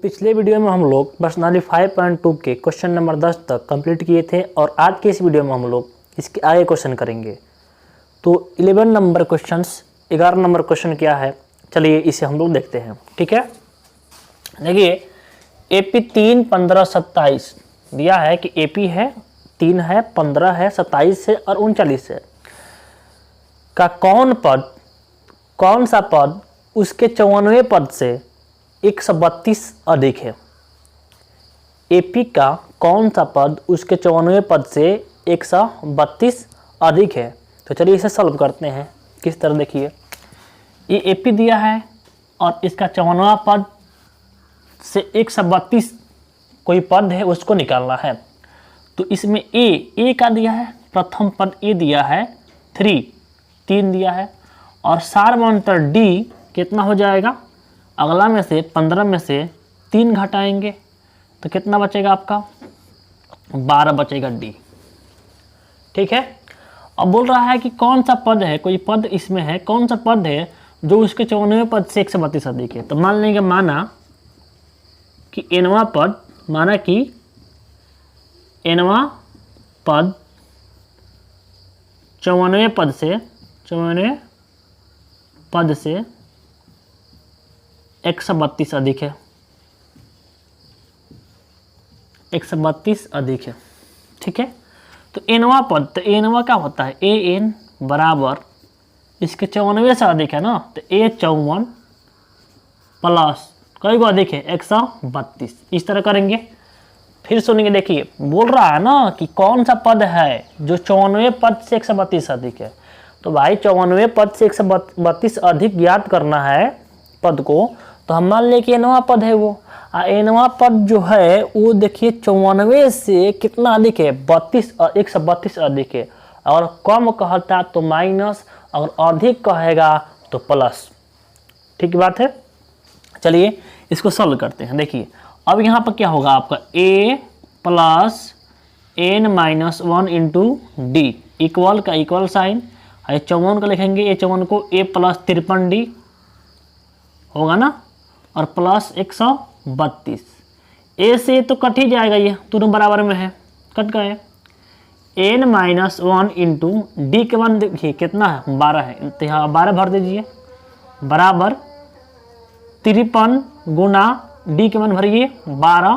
पिछले वीडियो में हम लोग प्रश्नावली 5.2 के क्वेश्चन नंबर 10 तक कंप्लीट किए थे और आज के इस वीडियो में हम लोग इसके आगे क्वेश्चन करेंगे। तो 11 नंबर क्वेश्चंस 11 नंबर क्वेश्चन क्या है, चलिए इसे हम लोग देखते हैं। ठीक है, देखिए AP 3, 15, 27 दिया है कि AP है 3 है 15 है 27 है और 39 है का कौन सा पद उसके 94 पद से 132 अधिक है। AP का कौन सा पद उसके 94 पद से 132 अधिक है। तो चलिए इसे सॉल्व करते हैं। किस तरह, देखिए ये AP दिया है और इसका 54वां पद से 132 कोई पद है उसको निकालना है। तो इसमें A का दिया है, प्रथम पद A दिया है 3 दिया है और सारवंतर D कितना हो जाएगा, अगला में से 15 में से 3 घटाएंगे तो कितना बचेगा आपका 12 बचेगा D। ठीक है, अब बोल रहा है कि कौन सा पद है, कोई पद इसमें है, कौन सा पद है जो उसके 94 पद से 132 अधिक है। तो मान लेंगे माना कि nवां पद, माना कि nवां पद 94 पद से 132 अधिक है, 132 अधिक है। ठीक है, तो nवां पद, तो nवां क्या होता है, an बराबर इसके 94 से अधिक है ना, तो A54 प्लस कई को अधिक है 132। इस तरह करेंगे। फिर सुनेंगे, देखिए बोल रहा है ना कि कौन सा पद है जो 94 पद से 132 अधिक है। तो भाई 94 पद से 132 अधिक ज्ञात करना है पद को, तो हम मान लें कि nवां पद है वो। nवां पद जो है वो देखिए 94 से कितना अधिक है, 32 और 132 अधिक है। अगर कम कहता तो माइनस, अगर अधिक कहेगा तो प्लस। ठीक बात है, चलिए इसको सॉल्व करते हैं। देखिए अब यहाँ पर क्या होगा आपका A plus n-1 into D equal का इक्वल साइन, 54 का लिखेंगे, ये 54 को A प्लस 53D होगा ना, और प्लस 132। A से तो कट ही जाएगा, ये दोनों बराबर में है, कट गए। n-1 इंटू D के मान देखिए कितना है, 12 है, तो यहाँ 12 भर दीजिए, बराबर 53 गुना D के मान भरिए 12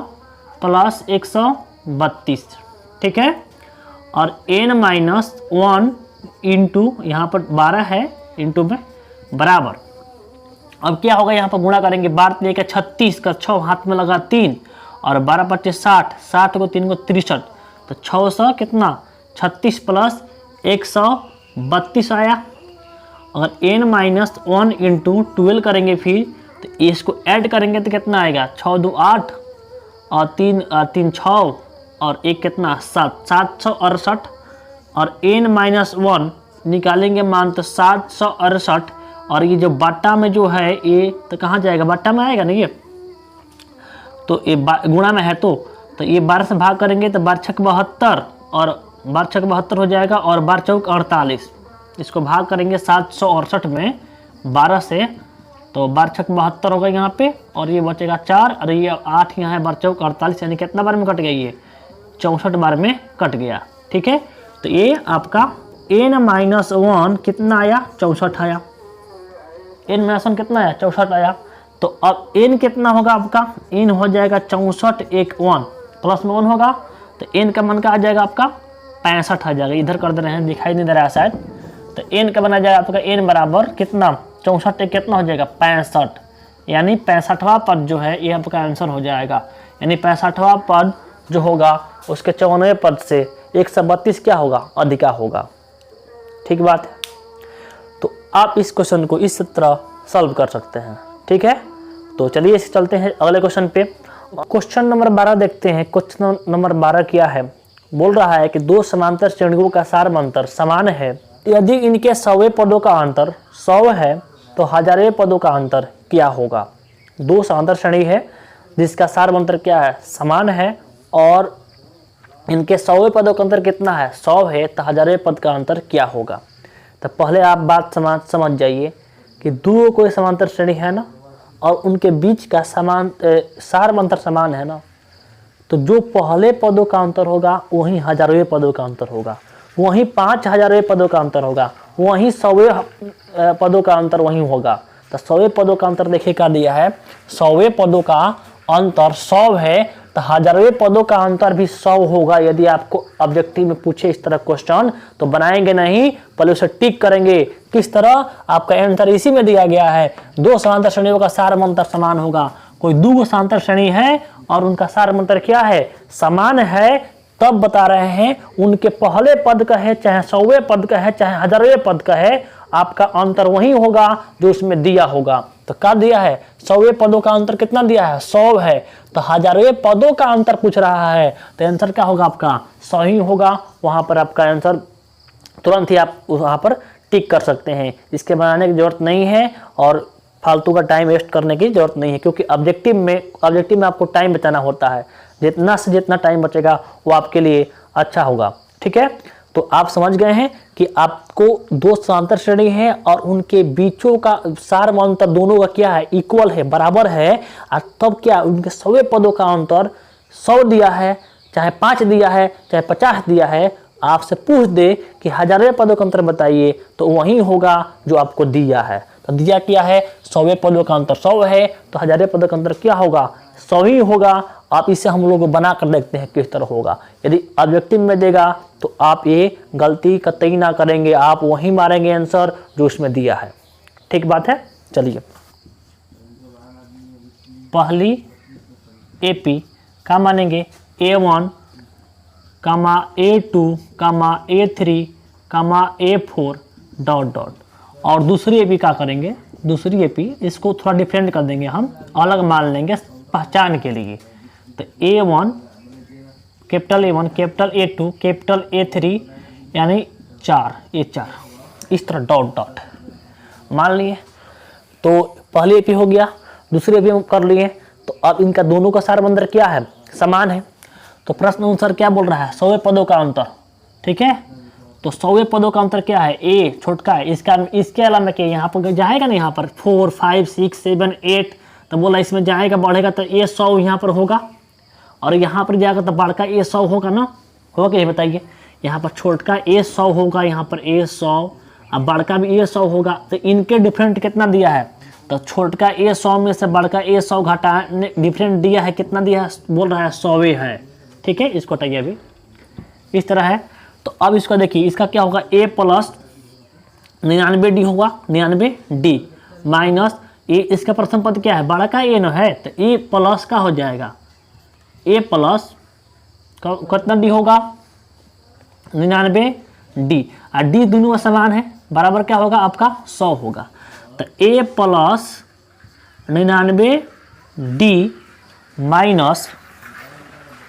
प्लस 132। ठीक है, और n-1 इंटू यहाँ पर 12 है इंटू में बराबर, अब क्या होगा यहाँ पर गुणा करेंगे, 12 लेकर 36 का 6 हाथ में लगा 3 और 12 × 60, 60 को 3 को 63, तो 600 कितना 36 प्लस 132 आया। अगर n-1 इंटू 12 करेंगे फिर तो इसको ऐड करेंगे तो कितना आएगा, 6 2 8 और 3 6 और 1 कितना 7, 768। और n-1 निकालेंगे मान तो 768, और ये जो बट्टा में जो है ये तो कहाँ जाएगा, बट्टा में आएगा ना, ये तो ये गुणा में है, तो ये 12 से भाग करेंगे तो 12 छक 72 और 12 छक 72 हो जाएगा, और 12 चौक 48। इसको भाग करेंगे 768 में 12 से, तो 12 छक 72 होगा यहाँ पे, और ये बचेगा 4 और ये 8 यहाँ है, 12 चौक 48, यानी कितना बार में कट गया, ये 64 बार में कट गया। ठीक है, तो ये आपका n-1 कितना आया, 64 आया, n-1 कितना आया, 64 आया। तो अब n कितना होगा आपका, n हो जाएगा 64 1 1 प्लस में 1 होगा, तो n का मान का आ जाएगा आपका 65 आ जाएगा। इधर कर दे रहे हैं, दिखाई नहीं दे रहा है शायद, तो n का बना जाएगा आपका n बराबर कितना, 64 एक कितना हो जाएगा 65, यानी 65वां पद जो है ये आपका आंसर हो जाएगा। यानी 65वां पद जो होगा उसके 94 पद से 132 क्या होगा, अधिका होगा। ठीक बात है, तो आप इस क्वेश्चन को इस तरह सॉल्व कर सकते हैं। ठीक है, तो चलिए इसे चलते हैं अगले क्वेश्चन पे। क्वेश्चन नंबर 12 देखते हैं। क्वेश्चन नंबर 12 क्या है, बोल रहा है कि दो समांतर श्रेणियों का सारवंतर समान है, यदि इनके 100वें पदों का अंतर 100 है तो 1000वें पदों का अंतर क्या होगा। दो समांतर श्रेणी है जिसका सारवंतर क्या है, समान है, और इनके 100वें पदों का अंतर कितना है, 100 है, तो 1000वें पद का अंतर क्या होगा। तो पहले आप बात समझ जाइए कि दो कोई समांतर श्रेणी है ना, और उनके बीच का समान सार अंतर समान है ना, तो जो पहले पदों का अंतर होगा वहीं हजारवें पदों का अंतर होगा, वहीं 5000वें पदों का अंतर होगा, वहीं 100वें पदों का अंतर वहीं होगा। तो 100वें पदों का अंतर देखिए क्या दिया है, 100वें पदों का अंतर 100 है, तो हजारवें पदों का अंतर भी 100 होगा। यदि आपको ऑब्जेक्टिव में पूछे इस तरह क्वेश्चन तो बनाएंगे नहीं, पहले उसे टिक करेंगे। किस तरह, आपका आंसर इसी में दिया गया है, दो समांतर श्रेणियों का सार अंतर समान होगा। कोई दो समांतर श्रेणी है और उनका सार अंतर क्या है, समान है, तब बता रहे हैं उनके पहले पद का है, चाहे 100वें पद का है, चाहे हजारवें पद का है, आपका अंतर वही होगा जो उसमें दिया होगा। तो क्या दिया है, 100वें पदों का अंतर कितना दिया है, 100 है, तो हजारवें पदों का अंतर पूछ रहा है, तो आंसर क्या होगा आपका 100 ही होगा। वहां पर आपका आंसर तुरंत ही आप वहां पर टिक कर सकते हैं, इसके बनाने की जरूरत नहीं है और फालतू का टाइम वेस्ट करने की जरूरत नहीं है, क्योंकि ऑब्जेक्टिव में आपको टाइम बचाना होता है, जितना से जितना टाइम बचेगा वो आपके लिए अच्छा होगा। ठीक है, तो आप समझ गए हैं कि आपको दो समांतर श्रेणी है और उनके बीचों का सार अंतर दोनों का क्या है, इक्वल है, बराबर है, और तब क्या उनके 100वें पदों का अंतर 100 दिया है, चाहे 5 दिया है, चाहे 50 दिया है, आपसे पूछ दे कि हजारवें पदों का अंतर बताइए, तो वही होगा जो आपको दिया है। तो दिया क्या है, 100वें पदों का अंतर 100 है, तो हजारवें पदों का अंतर क्या होगा, 100 ही होगा। आप इसे हम लोग बना कर देखते हैं किस तरह होगा। यदि ऑब्जेक्टिव में देगा तो आप ये गलती कतई ना करेंगे, आप वही मारेंगे आंसर जो उसमें दिया है। ठीक बात है, चलिए पहली एपी का मानेंगे A1, A2, A3, A4 dot dot, और दूसरी एपी क्या करेंगे, दूसरी एपी इसको थोड़ा डिफरेंट कर देंगे, हम अलग मान लेंगे पहचान के लिए। तो A1, capital A1, capital A2, capital A3 यानी 4, A4 इस तरह डॉट डॉट मान लिए। तो पहली एपी हो गया, दूसरी एपी हम कर लिए, तो अब इनका दोनों का सार अंतर क्या है, समान है। तो प्रश्न अनुसार क्या बोल रहा है, 100वें पदों का अंतर। ठीक है, तो 100वें पदों का अंतर क्या है, A छोटका है, इसके अलावा क्या यहाँ पर जाएगा ना, यहाँ पर 4, 5, 6, 7, 8, तो बोला इसमें जाएगा बढ़ेगा तो A 100 यहाँ पर होगा, और यहाँ पर जाएगा तो बड़का A 100 होगा ना, होगा ये बताइए। यहाँ पर छोटका A 100 होगा, यहाँ पर A 100, अब बड़का भी A 100 होगा, तो इनके डिफरेंट कितना दिया है, तो छोटका A 100 में से बड़का A 100 घटा डिफरेंट दिया है, कितना दिया है, बोल रहा है 100वें है। ठीक है, इसको हटाइए अभी, इस तरह है। तो अब इसको देखिए, इसका क्या होगा, A प्लस 99D होगा, 99D माइनस ए, इसका प्रथम पद क्या है, बड़ा का ए न है, तो ए प्लस का हो जाएगा, ए प्लस कितना डी होगा, 99D, और डी दोनों में समान है, बराबर क्या होगा आपका 100 होगा। तो ए प्लस 99D माइनस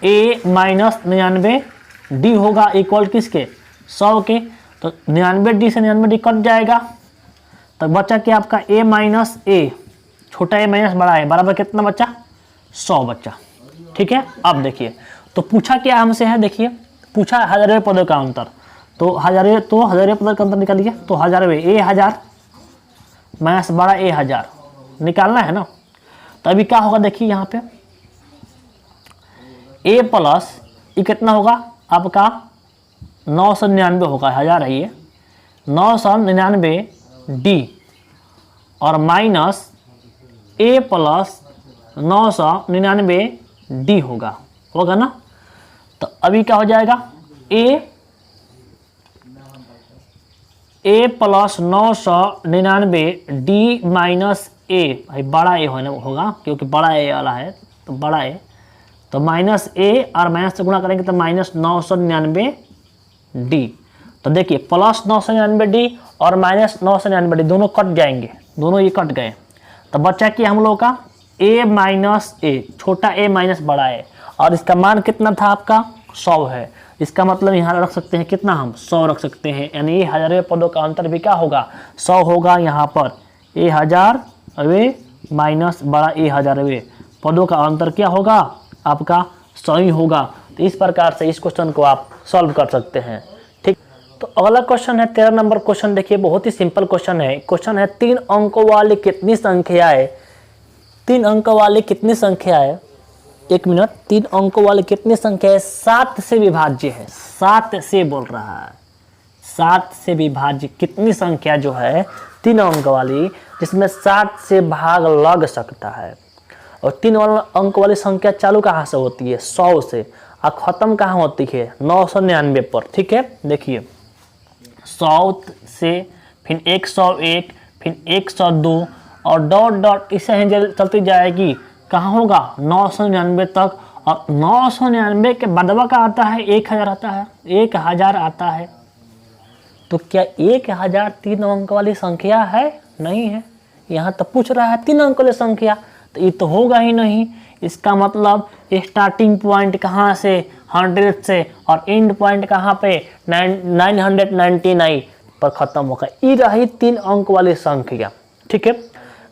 ए माइनस 99D होगा इक्वल किसके, 100 के। तो 99D से 99D कट जाएगा, तो बचा क्या आपका a माइनस ए, छोटा a माइनस बड़ा है, बराबर कितना बचा, 100 बच्चा। ठीक है, अब देखिए तो पूछा क्या हमसे है, देखिए पूछा हजारवें पदों का अंतर, तो हजारवें पदों का अंतर निकालिए, तो हजारवें A 1000 माइनस बड़ा A 1000 निकालना है ना। तो अभी क्या होगा, देखिए यहाँ पे A प्लस ये कितना होगा आपका 999 होगा, 1000 है ये, 999D और माइनस A प्लस 999D होगा ना। तो अभी क्या हो जाएगा, A plus 999D minus A, भाई बड़ा A होगा क्योंकि बड़ा A वाला है, तो बड़ा A, तो माइनस A और माइनस से गुणा करेंगे तो माइनस 999D। तो देखिए प्लस 999D और माइनस 999D दोनों कट जाएंगे, दोनों ये कट गए, तो बचा कि हम लोग का A माइनस A, छोटा A माइनस बड़ा A, और इसका मान कितना था आपका 100 है। इसका मतलब यहाँ रख सकते हैं कितना, हम 100 रख सकते हैं, यानी हजारवें पदों का अंतर भी क्या होगा 100 होगा। यहाँ पर A हजारवें माइनस बड़ा A हजारवें पदों का अंतर क्या होगा आपका 100 ही होगा। तो इस प्रकार से इस क्वेश्चन को आप सॉल्व कर सकते हैं। ठीक, तो अगला क्वेश्चन है 13 नंबर क्वेश्चन। देखिए बहुत ही सिंपल क्वेश्चन है। क्वेश्चन है 3 अंकों वाली कितनी संख्याएं 3 अंक वाले कितनी संख्या है, 1 मिनट, 3 अंकों वाले कितनी संख्या है, 7 से विभाज्य है, 7 से बोल रहा है, 7 से विभाज्य कितनी संख्या जो है 3 अंक वाली जिसमें 7 से भाग लग सकता है। और 3 अंक वाली संख्या चालू कहाँ से होती है, 100 से, और ख़त्म कहाँ होती है, 999 पर। ठीक है, देखिए 100 से, फिर 101, फिर 102 और डॉट डॉट इसे चलती जाएगी, कहाँ होगा 999 तक। और 999 के बदवा का आता है 1000 आता है, 1000 आता है। तो क्या 1000 3 अंक वाली संख्या है, नहीं है। यहाँ तो पूछ रहा है 3 अंक वाली संख्या, तो ये तो होगा ही नहीं। इसका मतलब स्टार्टिंग पॉइंट कहाँ से, 100 से, और एंड पॉइंट कहाँ पे 999 पर ख़त्म होगा। ये रही 3 अंक वाली संख्या। ठीक है,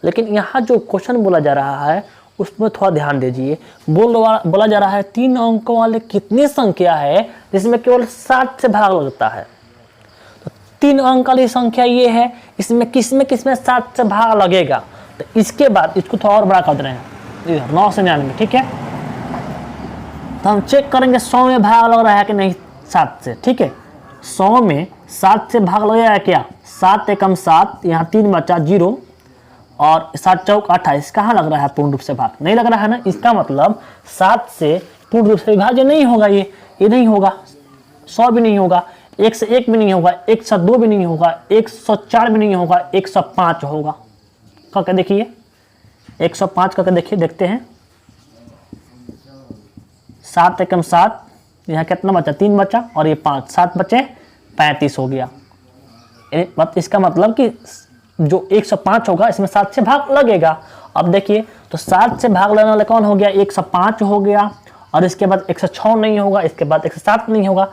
लेकिन यहाँ जो क्वेश्चन बोला जा रहा है उसमें थोड़ा ध्यान दीजिए। बोला जा रहा है 3 अंकों वाले कितनी संख्या है जिसमें केवल 7 से भाग लगता है। तो 3 अंक वाली संख्या ये है, इसमें किसमें 7 से भाग लगेगा। तो इसके बाद इसको थोड़ा और बड़ा कर दे रहे हैं, 999। ठीक है, तो हम चेक करेंगे 100 में भाग लग रहा है कि नहीं 7 से। ठीक है, 100 में 7 से भाग लगेगा है क्या, 7 एकम 7, यहाँ 3 बचा 0, और 7 चौक 28, कहाँ लग रहा है पूर्ण रूप से भाग, नहीं लग रहा है ना। इसका मतलब 7 से पूर्ण रूप से विभाज्य नहीं होगा, ये नहीं होगा, 100 भी नहीं होगा, 101 भी नहीं होगा, 102 भी नहीं होगा, 104 भी नहीं होगा, 105 होगा। करके देखिए, 105 करके देखिए, देखते हैं। 7 एकम 7, यहाँ कितना बचा, 3 बचा, और ये 5, 7 बचे 35 हो गया। इसका मतलब कि जो 105 होगा इसमें 7 से भाग लगेगा। अब देखिए, तो 7 से भाग लेने वाला कौन हो गया, 105 हो गया, और इसके बाद 106 नहीं होगा, इसके बाद 107 नहीं होगा,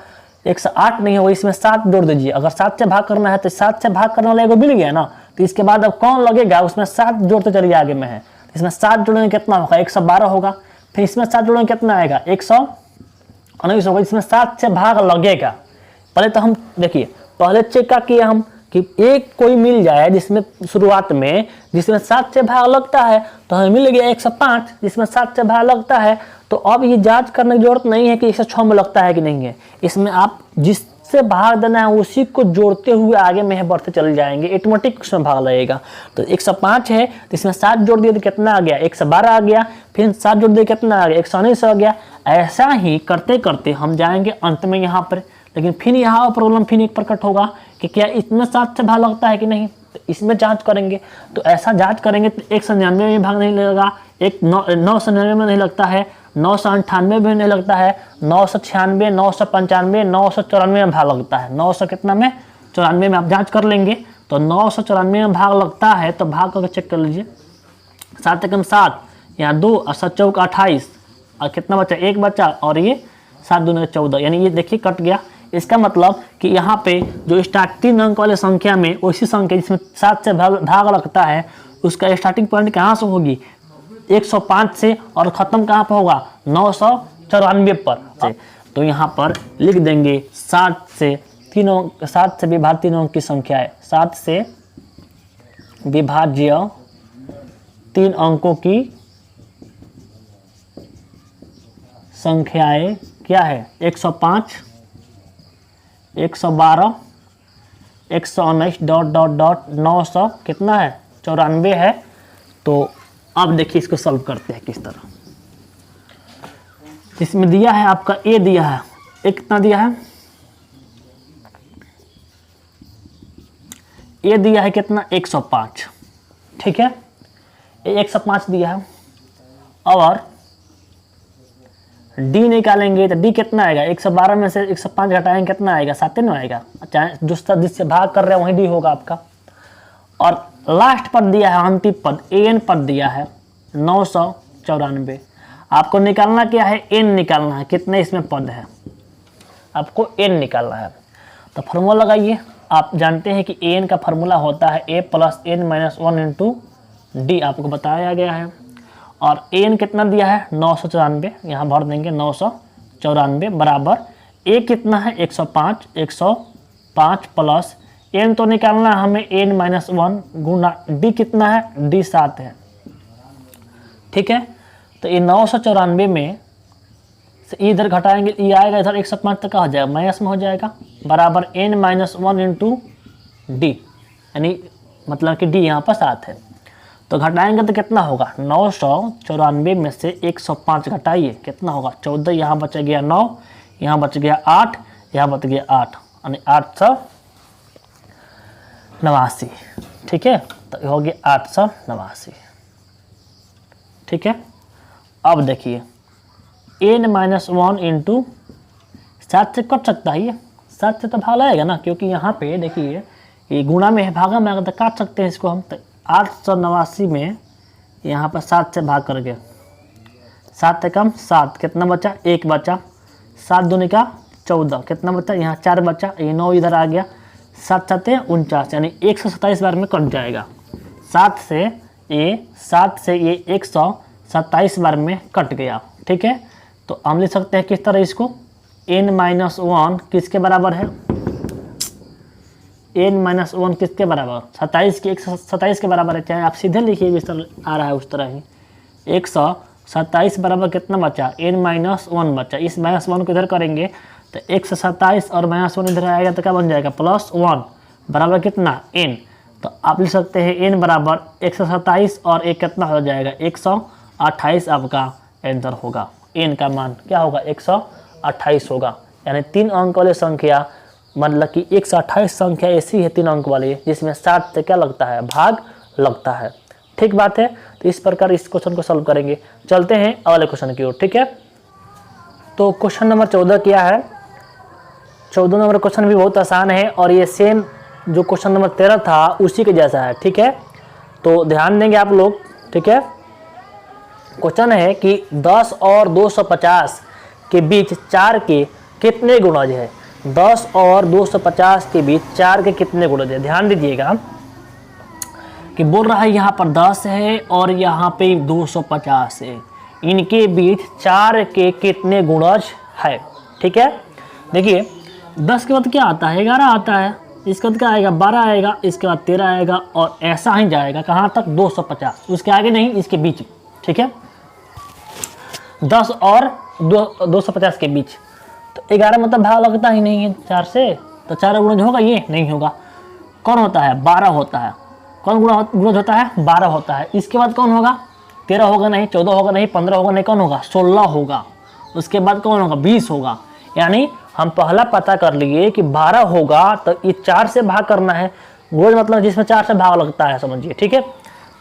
108 नहीं होगा, इसमें 7 जोड़ दीजिए। अगर 7 से भाग करना है तो 7 से भाग करने वाला एगो मिल गया ना, तो इसके बाद अब कौन लगेगा, उसमें 7 जोड़ते चलिए, आगे में है। इसमें 7 जोड़ेंगे कितना होगा, 112 होगा, फिर इसमें 7 जोड़ेंगे कितना आएगा, 119 होगा। इसमें 7 से भाग लगेगा। पहले तो हम देखिए, पहले चेक क्या किया हम कि एक कोई मिल जाए जिसमें शुरुआत में जिसमें 7 से भाग लगता है, तो हमें मिल गया 105 जिसमें 7 से भाग लगता है। तो अब ये जांच करने की जरूरत नहीं है कि 106 में लगता है कि नहीं है, इसमें आप जिससे भाग देना है उसी को जोड़ते हुए आगे में बढ़ते चले जाएंगे, ऑटोमेटिक उसमें भाग लगेगा। तो 105 है तो इसमें 7 जोड़ दिए तो कितना आ गया, 112 आ गया, फिर 7 जोड़ दिए कितना आ गया, 119 आ गया। ऐसा ही करते करते हम जाएंगे अंत में यहाँ पर। लेकिन फिर यहाँ प्रॉब्लम फिर एक प्रकट होगा कि क्या इसमें 7 से भाग लगता है कि नहीं, तो इसमें जांच करेंगे। तो ऐसा जांच करेंगे तो 199 में भाग नहीं लगेगा, 999 में नहीं लगता है, 998 में नहीं लगता है, 996, 995, 994 में भाग लगता है। 900 कितना में, 94 में आप जांच कर लेंगे। तो 994 में भाग लगता है, तो भाग करके चेक कर लीजिए। 7 एकम 7, यहाँ 2 और 7 चौक 28, और कितना बचा, 1 बचा, और ये 7 दूनी 14, यानी ये देखिए कट गया। इसका मतलब कि यहाँ पे जो स्टार्टिंग अंक वाले संख्या में वैसी संख्या जिसमें 7 से भाग लगता है उसका स्टार्टिंग पॉइंट कहाँ से होगी, 105 से, और ख़त्म कहाँ पर होगा, 994 पर। तो यहाँ पर लिख देंगे 7 से विभाज्य 3 अंक की संख्या है, 7 से विभाज्य 3 अंकों की संख्याएं क्या है, 105, 112, 119 डॉट डॉट डॉट 900 कितना है, 94 है। तो अब देखिए इसको सॉल्व करते हैं किस तरह। इसमें दिया है आपका ए दिया है, एक कितना दिया है, ए दिया है कितना, 105। ठीक है, ये 105 दिया है। और डी निकालेंगे तो डी कितना आएगा, 112 में से 105 घटाएंगे कितना आएगा, 7 में आएगा। चाहे जिससे भाग कर रहे हैं वही डी होगा आपका। और लास्ट पद दिया है, अंतिम पद एन पद दिया है 994। आपको निकालना क्या है, एन निकालना है, कितने इसमें पद है आपको एन निकालना है। तो फार्मूला लगाइए। आप जानते हैं कि एन का फार्मूला होता है A plus N minus 1 into D, आपको बताया गया है। और एन कितना दिया है, 994, यहाँ भर देंगे 994 बराबर ए कितना है, 105, 105 प्लस एन तो निकालना है हमें एन माइनस 1 गुना डी कितना है, डी 7 है। ठीक है। तो ये 994 में से इधर घटाएंगे, ये आएगा इधर 105 तक का हो जाएगा, माइनस में हो जाएगा, बराबर n-1 इंटू डी, यानी मतलब कि डी यहाँ पर 7 है। तो घटाएंगे तो कितना होगा, 994 में से 105 घटाइए, कितना होगा 14, यहाँ बच गया 9, यहाँ बच गया 8, यहाँ बच गया 8, यानी 889। ठीक है, तो हो गया 889। ठीक है, अब देखिए n-1 इंटू 7 से कट सकता है, ये 7 से तो भाग आएगा ना, क्योंकि यहाँ पे देखिए ये गुणा में है, भागा में अगर तो काट सकते हैं इसको हम। तो 889 में यहाँ पर 7 से भाग कर गए, 7 से कम 7, कितना बचा 1 बचा, 7 दूनी का 14, कितना बचा यहाँ 4 बचा, ये 9 इधर आ गया, 7 7 49, यानी 127 बार में कट जाएगा। 7 से ये 127 बार में कट गया। ठीक है, तो हम लिख सकते हैं किस तरह इसको, n-1 किसके बराबर है, n-1 किसके बराबर, 27 के 127 के बराबर है। चाहे आप सीधे लिखिए जिस तरह आ रहा है उस तरह ही, 127 बराबर कितना बचा, n-1 बचा। इस -1 को इधर करेंगे तो 127 और -1 इधर आएगा तो क्या बन जाएगा, +1 बराबर कितना n। तो आप लिख सकते हैं n बराबर 127 और एक कितना हो जाएगा 128, आपका आंसर होगा। n का मान क्या होगा 128 होगा, यानी 3 अंक वाली संख्या, मतलब कि 128 संख्या ऐसी है 3 अंक वाली जिसमें 60 से क्या लगता है, भाग लगता है। ठीक बात है, तो इस प्रकार इस क्वेश्चन को सॉल्व करेंगे। चलते हैं अगले क्वेश्चन की ओर। ठीक है, तो क्वेश्चन नंबर 14 क्या है, 14 नंबर क्वेश्चन भी बहुत आसान है और ये सेम जो क्वेश्चन नंबर 13 था उसी के जैसा है। ठीक है, तो ध्यान देंगे आप लोग। ठीक है, क्वेश्चन है कि 10 और 250 के बीच 4 के कितने गुणज है, 10 और 250 के बीच 4 के कितने गुणज है। ध्यान दीजिएगा कि बोल रहा है यहाँ पर 10 है और यहाँ पे 250 है, इनके बीच 4 के कितने गुणज है। ठीक है, देखिए 10 के बाद क्या आता है, 11 आता है, इसके बाद क्या आएगा 12 आएगा, इसके बाद 13 आएगा और ऐसा ही जाएगा कहाँ तक 250, उसके आगे नहीं, इसके बीच। ठीक है, 10 और 250 के बीच, तो 11 मतलब भाग लगता ही नहीं है 4 से, तो 4 गुणज होगा, ये नहीं होगा। कौन होता है, 12 होता है। कौन गुणज होता है, 12 होता है। इसके बाद कौन होगा, 13 होगा नहीं, 14 होगा नहीं, 15 होगा नहीं, कौन होगा 16 होगा। उसके बाद कौन होगा 20 होगा। यानी हम पहला पता कर लिए कि 12 होगा तो ये 4 से भाग करना है, गुणज मतलब जिसमें 4 से भाग लगता है, समझिए। ठीक है,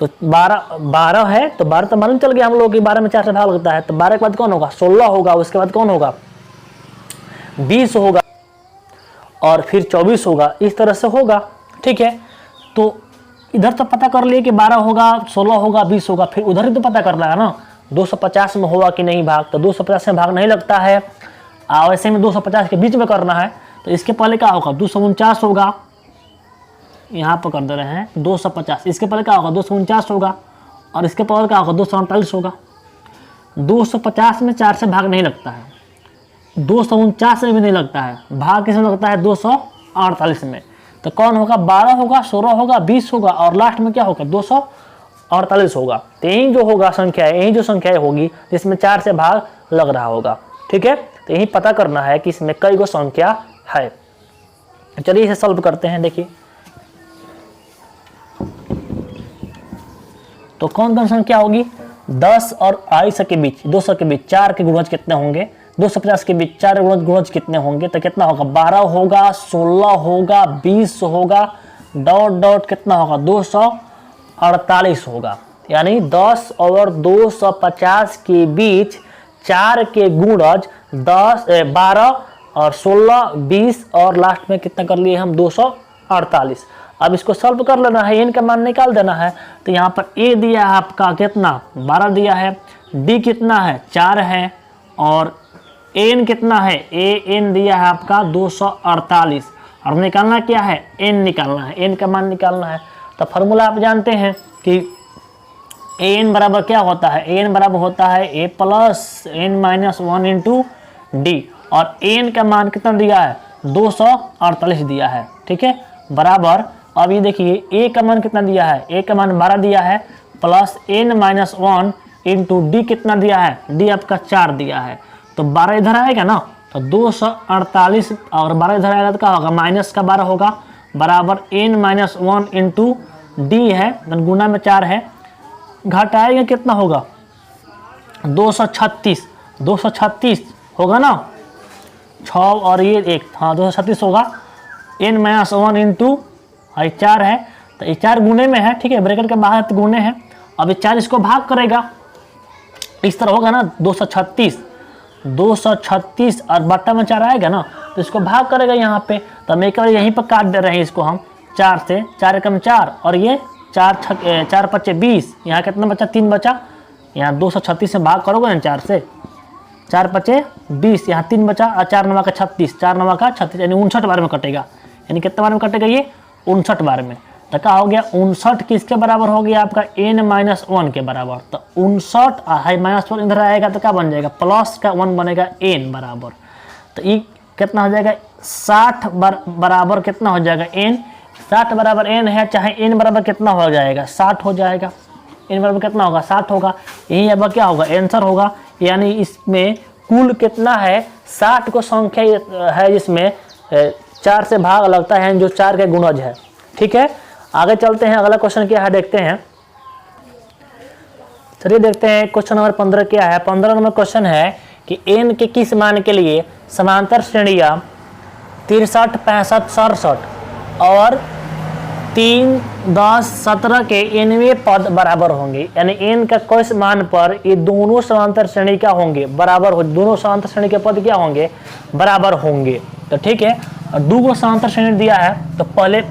तो 12 है तो 12 तो मालूम चल गया हम लोग कि 12 में 4 से भाग लगता है, तो 12 के बाद कौन होगा 16 होगा, उसके बाद कौन होगा 20 होगा और फिर 24 होगा, इस तरह से होगा। ठीक है, तो इधर तो पता कर लिए कि 12 होगा, 16 होगा, 20 होगा, फिर उधर ही तो पता करना है ना 250 में होगा कि नहीं भाग, तो 250 में भाग नहीं लगता है, वैसे में 250 के बीच में करना है, तो इसके पहले क्या होगा 249 होगा, यहाँ पर कर दे रहे हैं 250, इसके पहले क्या होगा 249 होगा और इसके पहले क्या होगा 248 होगा। 250 में 4 से भाग नहीं लगता है, 249 में भी नहीं लगता है, भाग किसमें लगता है 248 में। तो कौन होगा 12 होगा, 16 होगा, 20 होगा और लास्ट में क्या होगा 248 होगा। तो यही जो होगा संख्या, यही जो संख्या होगी जिसमें 4 से भाग लग रहा होगा। ठीक है, तो यही पता करना है कि इसमें कई गो संख्या है। चलिए इसे सॉल्व करते हैं। देखिए तो कौन कौन संख्या होगी, 10 और 250 के बीच, 200 के बीच 4 के गुणज कितने होंगे, 250 के बीच 4 गुणज कितने होंगे, तो कितना होगा 12 होगा, 16 होगा, 20 होगा, डॉट डॉट कितना होगा 248 होगा। यानी 10 और 250 के बीच 4 के गुणज 12 और 16, 20 और लास्ट में कितना कर लिए हम 248। अब इसको सॉल्व कर लेना है, n का मान निकाल देना है। तो यहाँ पर a दिया है आपका कितना 12 दिया है, d कितना है 4 है और n कितना है, n दिया है आपका 248 और निकालना क्या है n निकालना है, n का मान निकालना है। तो फार्मूला आप जानते हैं कि an बराबर क्या होता है, an बराबर होता है a plus n-1 into D और n का मान कितना दिया है 248 दिया है। ठीक है, बराबर अब ये देखिए a का मान कितना दिया है, a का मान 12 दिया है प्लस n-1 इंटू डी कितना दिया है, डी आपका 4 दिया है, तो 12 इधर आएगा ना, तो 248 और 12 इधर आएगा तो क्या होगा, माइनस का 12 होगा, बराबर n माइनस 1 इंटू डी है, गुना में 4 है, घटाएगा कितना होगा 236, 236 होगा ना, 6 और ये 1, हाँ 236 होगा, n माइनस 1 इंटू 4 है, तो ये 4 गुने में है, ठीक है, ब्रैकेट के बाहर तो गुने है, अब ये 4 इसको भाग करेगा, इस तरह होगा ना 236 और बट्टा में 4 आएगा ना, तो इसको भाग करेगा यहाँ पे, तो हम एक बार यहीं पर काट दे रहे हैं इसको हम 4 से, 4 एकम 4 और ये 4 पच्चे 20, यहाँ कितना बचा 3 बचा, यहाँ 236 से भाग करोगे ना 4 से, 4 पच्चे 20, यहाँ 3 बचा और 4 नवा का 36, 4 नवा का 36, यानी 59 बार में कटेगा, यानी कितने बार में कटेगा ये 59 बार में, तो क्या हो गया 59 किसके बराबर हो गया आपका n माइनस 1 के बराबर, तो 59 हाई माइनस 1 इधर आएगा तो क्या बन जाएगा प्लस का 1 बनेगा n बराबर, तो ये कितना हो जाएगा 60 बराबर कितना हो जाएगा n, 60 बराबर n है, चाहे n बराबर कितना हो जाएगा 60 हो जाएगा, n बराबर कितना होगा 60 होगा, यही अब क्या होगा आंसर होगा, यानी इसमें कुल कितना है 60 को संख्या है जिसमें 4 से भाग लगता है जो 4 के गुणज है, ठीक है। आगे चलते हैं, अगला क्वेश्चन क्या है देखते हैं, चलिए देखते हैं क्वेश्चन नंबर 15 क्या है। 15 नंबर क्वेश्चन है कि n के किस मान के लिए समांतर श्रेणियां 63, 65, 67 और 3, 10, 17 के nवें पद बराबर होंगे, यानी n का किस मान पर ये दोनों समांतर श्रेणी क्या होंगे बराबर हो, दोनों समांतर श्रेणी के पद क्या होंगे बराबर होंगे, तो ठीक है। और दो समांतर श्रेणी दिया है, तो पहले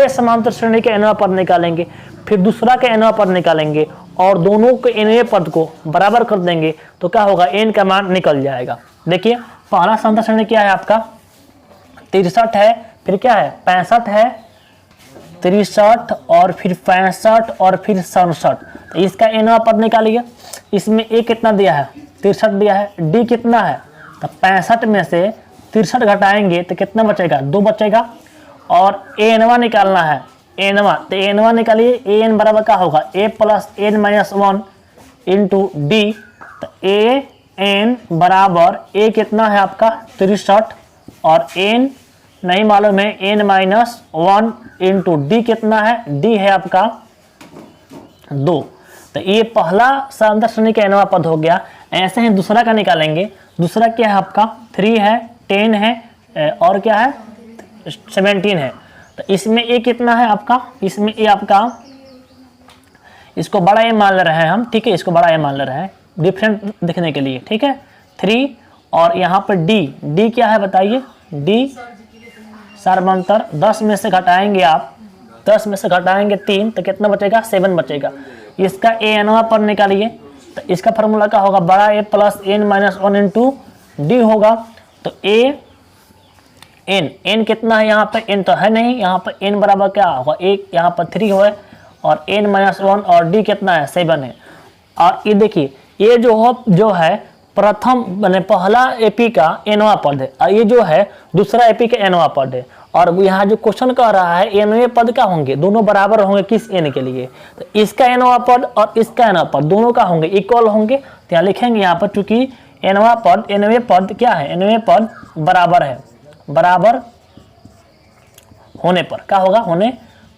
समांतर श्रेणी के nवां पद निकालेंगे, फिर दूसरा के nवां पद निकालेंगे और दोनों के nवें पद को बराबर कर देंगे, तो क्या होगा n का मान निकल जाएगा। देखिए पहला समांतर श्रेणी क्या है आपका 63 है, फिर क्या है 65 है, 63 और फिर 65 और फिर 67, तो इसका nवां पद निकालिए, इसमें a कितना दिया है 63 दिया है, d कितना है, तो 65 में से 63 घटाएंगे तो कितना बचेगा 2 बचेगा, और nवां निकालना है, nवां, तो nवां निकालिए, an बराबर क्या होगा a plus n minus 1 into D, तो an बराबर a कितना है आपका 63 और n नहीं मालूम है, n माइनस 1 इंटू डी कितना है, d है आपका 2, तो ये पहला समांतर श्रेणी का nवां पद हो गया। ऐसे ही दूसरा का निकालेंगे, दूसरा क्या है आपका 3 है, 10 है और क्या है 17 है, तो इसमें a कितना है आपका, इसमें a आपका, इसको बड़ा a मान ले रहे हैं हम, ठीक है, इसको बड़ा a मान ले रहे हैं डिफरेंट दिखने के लिए, ठीक है 3 और यहाँ पर d क्या है बताइए, d सार्वंतर, 10 में से घटाएंगे आप, 10 में से घटाएंगे 3 तो कितना बचेगा 7 बचेगा, इसका nवां पद निकालिए, तो इसका फार्मूला क्या होगा बड़ा a plus n minus 1 into D होगा, तो n कितना है यहाँ पे, n तो है नहीं, यहाँ पर n बराबर क्या होगा 1, यहाँ पर 3 है और n माइनस 1 और d कितना है 7 है। और ये देखिए ये जो है प्रथम मैंने पहला एपी का nवां पद है और ये जो है दूसरा एपी का nवां पद है, और यहाँ जो क्वेश्चन कह रहा है nवें पद क्या होंगे, दोनों बराबर होंगे किस n के लिए, तो इसका nवां पद और इसका nवां पद दोनों का होंगे इक्वल होंगे, तो यहाँ लिखेंगे यहाँ पर चूंकि nवें पद क्या है, nवें पद बराबर है, बराबर होने पर क्या होगा होने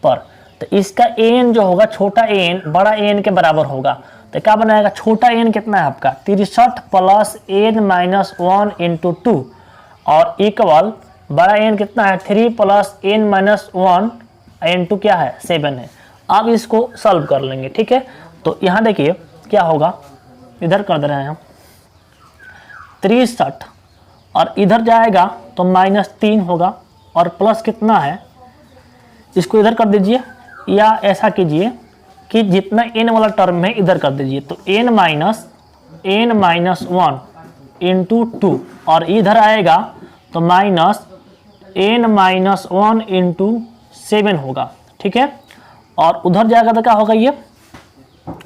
पर, तो इसका an जो होगा छोटा an बड़ा an के बराबर होगा, तो क्या बनाएगा छोटा n कितना है आपका 63 प्लस n माइनस 1 इंटू 2 और इक्वल बड़ा n कितना है 3 प्लस n माइनस 1 इंटू क्या है 7 है। अब इसको सॉल्व कर लेंगे, ठीक है, तो यहाँ देखिए क्या होगा, इधर कर दे रहे हैं हम 63 और इधर जाएगा तो माइनस 3 होगा और प्लस कितना है, इसको इधर कर दीजिए या ऐसा कीजिए कि जितना n वाला टर्म है इधर कर दीजिए, तो n माइनस 1 इंटू 2 और इधर आएगा तो माइनस n माइनस 1 इंटू 7 होगा, ठीक है, और उधर जाएगा तो क्या होगा, ये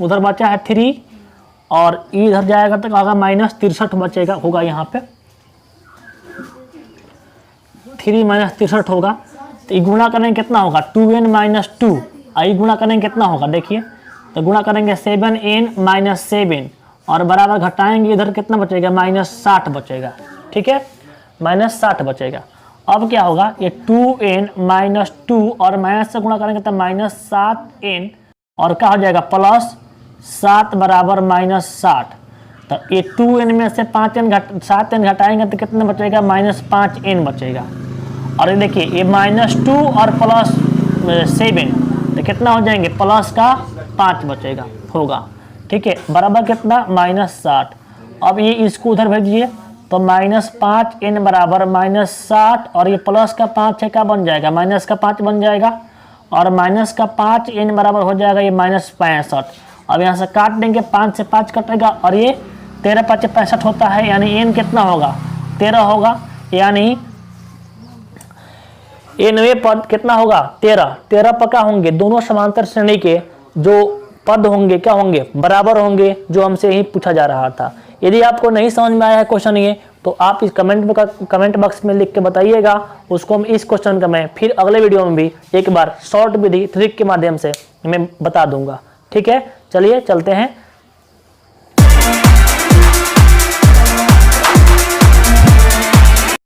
उधर बचा है 3 और इधर जाएगा तो होगा माइनस 63 बचेगा होगा, यहाँ पे 3 माइनस 63 होगा, तो ये गुणा करेंगे कितना होगा 2n माइनस 2, आई गुणा करेंगे कितना होगा, देखिए तो गुणा करेंगे 7n माइनस 7 और बराबर घटाएंगे, इधर कितना बचेगा, -60 बचेगा। ठीक है, -60 बचेगा। अब क्या होगा, ये 2n माइनस 2 और माइनस से गुणा करेंगे तो -7n और क्या हो जाएगा, +7 बराबर -60। तो ये 2n में से 7n घटाएंगे तो कितना बचेगा, -5n बचेगा। और ये देखिए ये -2 और +7 तो कितना हो जाएंगे, प्लस का 5 बचेगा होगा। ठीक है, बराबर कितना, -60। अब ये इसको उधर भेजिए तो -5n बराबर -60 और ये प्लस का 5 है, क्या बन जाएगा, माइनस का 5 बन जाएगा और माइनस का 5n बराबर हो जाएगा ये -65। अब यहाँ से काट देंगे, 5 से 5 कटेगा और ये 13 5 65 होता है, यानी n कितना होगा, 13 होगा। यानी nवें पद कितना होगा, 13 पक्का होंगे। दोनों समांतर श्रेणी के जो पद होंगे क्या होंगे, बराबर होंगे, जो हमसे यही पूछा जा रहा था। यदि आपको नहीं समझ में आया है क्वेश्चन ये, तो आप इस कमेंट बॉक्स में लिख के बताइएगा, उसको हम इस क्वेश्चन का मैं फिर अगले वीडियो में भी एक बार शॉर्ट विधि ट्रिक के माध्यम से मैं बता दूंगा। ठीक है, चलिए चलते हैं